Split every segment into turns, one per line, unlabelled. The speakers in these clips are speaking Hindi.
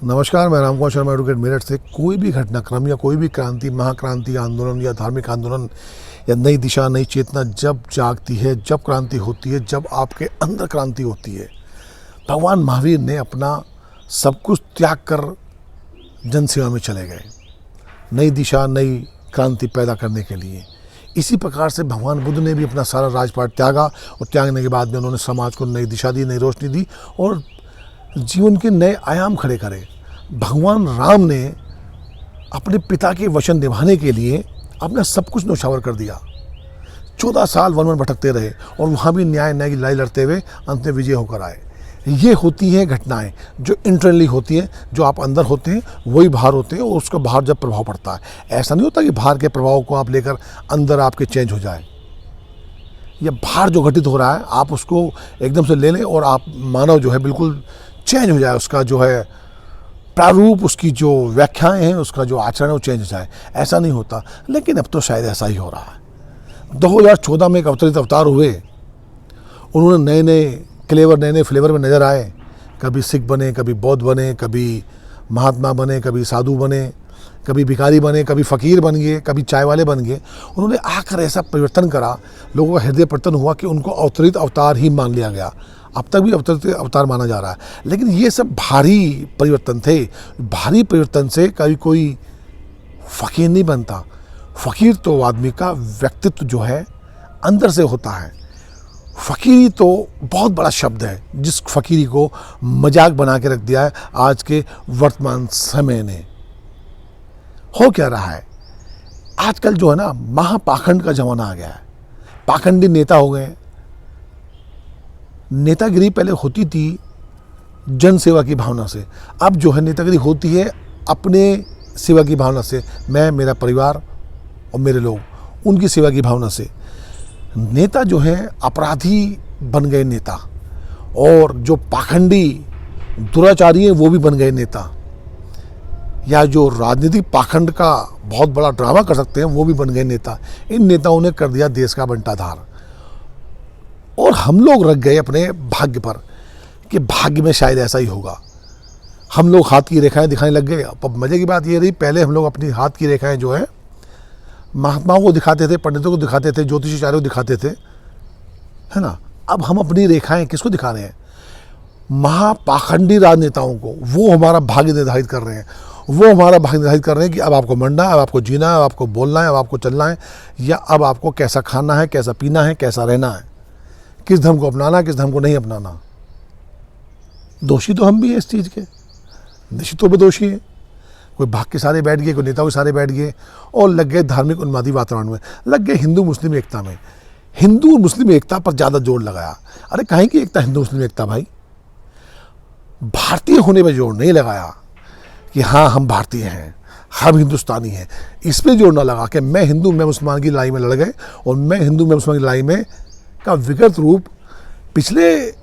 नमस्कार, मैं रामकुमार शर्मा एडवोकेट मेरठ से। कोई भी घटनाक्रम या कोई भी क्रांति, महाक्रांति आंदोलन या धार्मिक आंदोलन या नई दिशा, नई चेतना जब जागती है, जब क्रांति होती है, जब आपके अंदर क्रांति होती है। भगवान महावीर ने अपना सब कुछ त्याग कर जनसेवा में चले गए, नई दिशा, नई क्रांति पैदा करने के लिए। इसी प्रकार से भगवान बुद्ध ने भी अपना सारा राजपाट त्यागा और त्यागने के बाद में उन्होंने समाज को नई दिशा दी, नई रोशनी दी और जीवन के नए आयाम खड़े करे। भगवान राम ने अपने पिता के वचन निभाने के लिए अपना सब कुछ न्यौछावर कर दिया। 14 साल वन वन भटकते रहे और वहाँ भी न्याय की लड़ाई लड़ते हुए अंत में विजय होकर आए। ये होती हैं घटनाएं जो इंटरनली होती हैं, जो आप अंदर होते हैं वही बाहर होते हैं और उसका बाहर जब प्रभाव पड़ता है। ऐसा नहीं होता कि बाहर के प्रभाव को आप लेकर अंदर आपके चेंज हो जाए। या बाहर जो घटित हो रहा है आप उसको एकदम से ले लें और आप मानव जो है बिल्कुल चेंज हो जाए, उसका जो है प्रारूप, उसकी जो व्याख्याएं हैं, उसका जो आचरण है वो चेंज हो जाए। ऐसा नहीं होता, लेकिन अब तो शायद ऐसा ही हो रहा है। 2014 में एक अवतरित अवतार हुए, उन्होंने नए नए क्लेवर, नए नए फ्लेवर में नज़र आए। कभी सिख बने, कभी बौद्ध बने, कभी महात्मा बने, कभी साधु बने, कभी भिखारी बने, कभी फ़कीर बन गए, कभी चाय वाले बन गए। उन्होंने आकर ऐसा परिवर्तन करा, लोगों का हृदय परिवर्तन हुआ कि उनको अवतरित अवतार ही मान लिया गया। अब तक भी अवतरित अवतार माना जा रहा है, लेकिन ये सब भारी परिवर्तन थे। भारी परिवर्तन से कभी कोई फ़कीर नहीं बनता। फ़कीर तो आदमी का व्यक्तित्व जो है अंदर से होता है। फ़कीरी तो बहुत बड़ा शब्द है, जिस फ़कीरी को मजाक बना के रख दिया है आज के वर्तमान समय ने। हो क्या रहा है आजकल जो है ना, महापाखंड का ज़माना आ गया है। पाखंडी नेता हो गए। नेतागिरी पहले होती थी जन सेवा की भावना से, अब जो है नेतागिरी होती है अपने सेवा की भावना से। मैं, मेरा परिवार और मेरे लोग, उनकी सेवा की भावना से। नेता जो है अपराधी बन गए नेता, और जो पाखंडी दुराचारी हैं वो भी बन गए नेता, या जो राजनीतिक पाखंड का बहुत बड़ा ड्रामा कर सकते हैं वो भी बन गए नेता। इन नेताओं ने कर दिया देश का बंटाधार, और हम लोग रख गए अपने भाग्य पर कि भाग्य में शायद ऐसा ही होगा। हम लोग हाथ की रेखाएं दिखाने लग गए। अब मज़े की बात ये रही, पहले हम लोग अपनी हाथ की रेखाएं जो है महात्माओं को दिखाते थे, पंडितों को दिखाते थे, ज्योतिषाचार्यों को दिखाते थे, है ना। अब हम अपनी रेखाएं किसको दिखा रहे हैं? महापाखंडी राजनेताओं को। वो हमारा भाग्य निर्धारित कर रहे हैं। वो हमारा भाग्य निर्धारित कर रहे हैं कि अब आपको मरना है, अब आपको जीना है, अब आपको बोलना है, अब आपको चलना है, या अब आपको कैसा खाना है, कैसा पीना है, कैसा रहना है, किस धर्म को अपनाना, किस धर्म को नहीं अपनाना। दोषी तो हम भी हैं इस चीज़ के, निश्चित तौर पर दोषी हैं। कोई भाग के सारे बैठ गए, कोई नेताओं के सारे बैठ गए और लग गए धार्मिक उन्मादी वातावरण में, लग गए हिंदू मुस्लिम एकता में। हिंदू मुस्लिम एकता पर ज़्यादा जोर लगाया। अरे काहे की एकता, हिंदू मुस्लिम एकता भाई? भारतीय होने पर जोर नहीं लगाया कि हाँ हम भारतीय हैं, हम हिंदुस्तानी हैं। इस पर जोर ना लगा कि मैं हिंदू मैं मुसलमान की लड़ाई में लड़ गए, और मैं हिंदू मैं मुसलमान की लड़ाई में का विगत रूप पिछले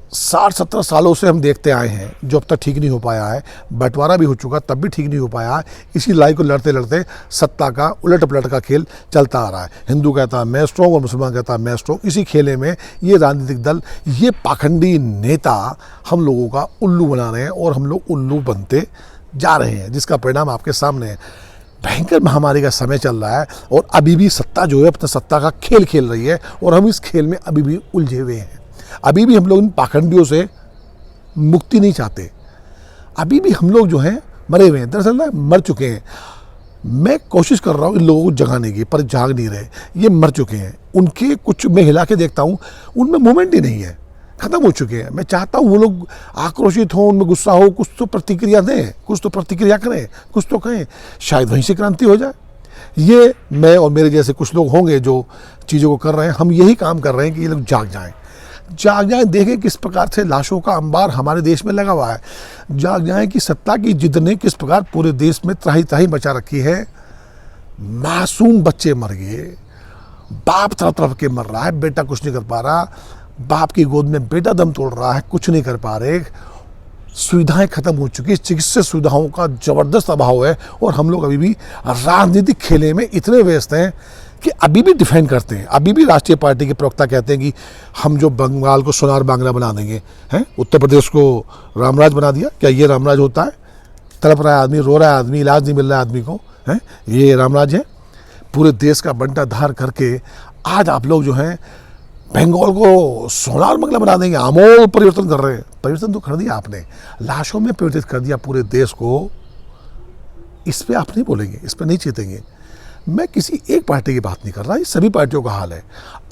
60-70 सालों से हम देखते आए हैं, जो अब तक ठीक नहीं हो पाया है। बंटवारा भी हो चुका, तब भी ठीक नहीं हो पाया है। इसी लड़ाई को लड़ते लड़ते सत्ता का उलट पलट का खेल चलता आ रहा है। हिंदू कहता है मैं स्ट्रॉन्ग और मुसलमान कहता है मैं स्ट्रॉन्ग। इसी खेले में ये राजनीतिक दल, ये पाखंडी नेता हम लोगों का उल्लू बना रहे हैं, और हम लोग उल्लू बनते जा रहे हैं, जिसका परिणाम आपके सामने है। भयंकर महामारी का समय चल रहा है, और अभी भी सत्ता जो है अपना सत्ता का खेल खेल रही है, और हम इस खेल में अभी भी उलझे हुए हैं। अभी भी हम लोग इन पाखंडियों से मुक्ति नहीं चाहते। अभी भी हम लोग जो हैं मरे हुए हैं, दरअसल ना मर चुके हैं। मैं कोशिश कर रहा हूँ इन लोगों को जगाने की, पर जाग नहीं रहे। ये मर चुके हैं। उनके कुछ मैं हिला के देखता हूँ, उनमें मूवमेंट ही नहीं है, ख़त्म हो चुके हैं। मैं चाहता हूँ वो लोग आक्रोशित हों, उनमें गुस्सा हो, कुछ तो प्रतिक्रिया दें, कुछ तो प्रतिक्रिया करें, कुछ तो कहें, शायद वहीं से क्रांति हो जाए। ये मैं और मेरे जैसे कुछ लोग होंगे जो चीज़ों को कर रहे हैं। हम यही काम कर रहे हैं कि ये लोग जाग जाएं, जाग जाएं, देखें किस प्रकार से लाशों का अंबार हमारे देश में लगा हुआ है। जाग जाएं कि सत्ता की जिद ने किस प्रकार पूरे देश में त्राही त्राही मचा रखी है। मासूम बच्चे मर गए, बाप तरफ तरफ के मर रहा है, बेटा कुछ नहीं कर पा रहा, बाप की गोद में बेटा दम तोड़ रहा है, कुछ नहीं कर पा रहे। सुविधाएं खत्म हो चुकी, चिकित्सा सुविधाओं का ज़बरदस्त अभाव है, और हम लोग अभी भी राजनीतिक खेले में इतने व्यस्त हैं कि अभी भी डिफेंड करते हैं। अभी भी राष्ट्रीय पार्टी के प्रवक्ता कहते हैं कि हम जो बंगाल को सोनार बांग्ला बना देंगे, हैं उत्तर प्रदेश को रामराज बना दिया। क्या ये रामराज होता है? तड़प रहा है आदमी, रो रहा है आदमी, इलाज नहीं मिल रहा है आदमी को, है ये रामराज है। पूरे देश का बंटा धार करके आज आप लोग जो हैं बंगाल को सोनार बंगला बना देंगे, आमूल परिवर्तन कर रहे हैं। परिवर्तन तो कर दिया आपने, लाशों में परिवर्तित कर दिया पूरे देश को। इस पे आप नहीं बोलेंगे, इस पे नहीं चेतेंगे। मैं किसी एक पार्टी की बात नहीं कर रहा, ये सभी पार्टियों का हाल है।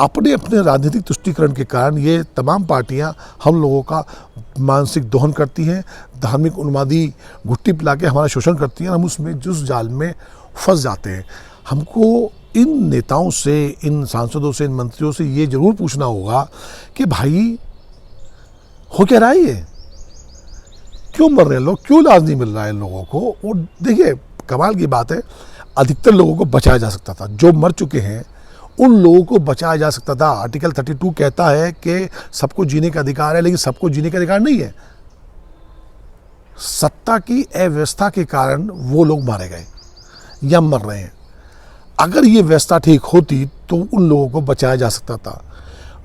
अपने अपने राजनीतिक तुष्टीकरण के कारण ये तमाम पार्टियां हम लोगों का मानसिक दोहन करती हैं, धार्मिक उन्मादी घुट्टी पिला के हमारा शोषण करती हैं। हम उसमें जिस जाल में फंस जाते हैं। हमको इन नेताओं से, इन सांसदों से, इन मंत्रियों से ये जरूर पूछना होगा कि भाई हो क्या रहा है, ये क्यों मर रहे हैं लोग, क्यों इलाज नहीं मिल रहा है इन लोगों को। और देखिए कमाल की बात है, अधिकतर लोगों को बचाया जा सकता था। जो मर चुके हैं उन लोगों को बचाया जा सकता था। आर्टिकल 32 कहता है कि सबको जीने का अधिकार है, लेकिन सबको जीने का अधिकार नहीं है। सत्ता की अव्यवस्था के कारण वो लोग मारे गए या मर रहे हैं। अगर ये व्यवस्था ठीक होती तो उन लोगों को बचाया जा सकता था।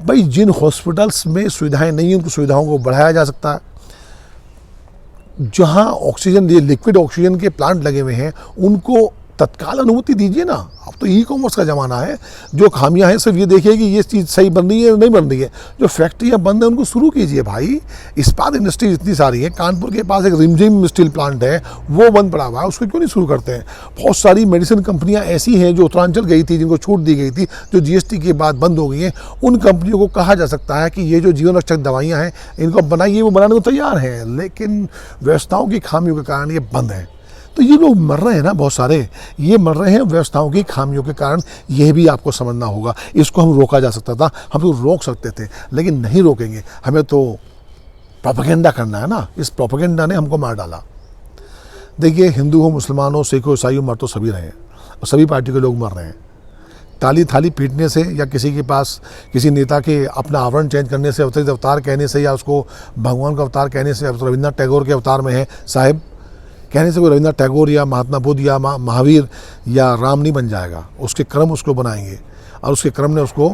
भाई जिन हॉस्पिटल्स में सुविधाएं नहीं हैं उन सुविधाओं को बढ़ाया जा सकता है। जहां ऑक्सीजन, ये लिक्विड ऑक्सीजन के प्लांट लगे हुए हैं उनको तत्काल अनुमति दीजिए ना। अब तो ई कॉमर्स का ज़माना है। जो खामियां हैं सिर्फ ये देखिए कि ये चीज़ सही बन रही है नहीं बन रही है। जो फैक्ट्रियां बंद हैं उनको शुरू कीजिए भाई। इस्पात इंडस्ट्री इतनी सारी है, कानपुर के पास एक रिमझिम स्टील प्लांट है, वो बंद पड़ा हुआ है, उसको क्यों नहीं शुरू करते हैं। बहुत सारी मेडिसिन कंपनियां ऐसी हैं जो उत्तरांचल गई थी, जिनको छूट दी गई थी, जो GST के बाद बंद हो गई हैं। उन कंपनियों को कहा जा सकता है कि ये जो जीवन रक्षक दवाइयाँ हैं इनको बनाइए, वो बनाने को तैयार हैं, लेकिन व्यवस्थाओं की खामियों के कारण ये बंद है। तो ये लोग मर रहे हैं ना, बहुत सारे ये मर रहे हैं व्यवस्थाओं की खामियों के कारण। यह भी आपको समझना होगा। इसको हम रोका जा सकता था, हम तो रोक सकते थे, लेकिन नहीं रोकेंगे। हमें तो प्रोपेगेंडा करना है ना। इस प्रोपेगेंडा ने हमको मार डाला। देखिए हिंदू हो, मुसलमान हो, सिख हो, ईसाई हो, मर तो सभी रहे हैं और सभी पार्टी के लोग मर रहे हैं। ताली थाली पीटने से या किसी के पास किसी नेता के अपना आवरण चेंज करने से, अवतरित अवतार कहने से, या उसको भगवान का अवतार कहने से, अब तो रविन्द्रनाथ टैगोर के अवतार में है साहिब कहने से कोई रविन्द्रनाथ टैगोर या महात्मा बुद्ध या महावीर या राम नहीं बन जाएगा। उसके कर्म उसको बनाएंगे और उसके कर्म ने उसको,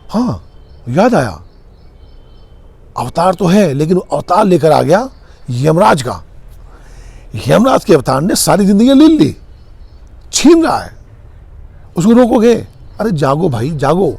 हाँ याद आया, अवतार तो है लेकिन अवतार लेकर आ गया यमराज का। यमराज के अवतार ने सारी जिंदगी ले ली, छीन रहा है, उसको रोकोगे? अरे जागो भाई जागो।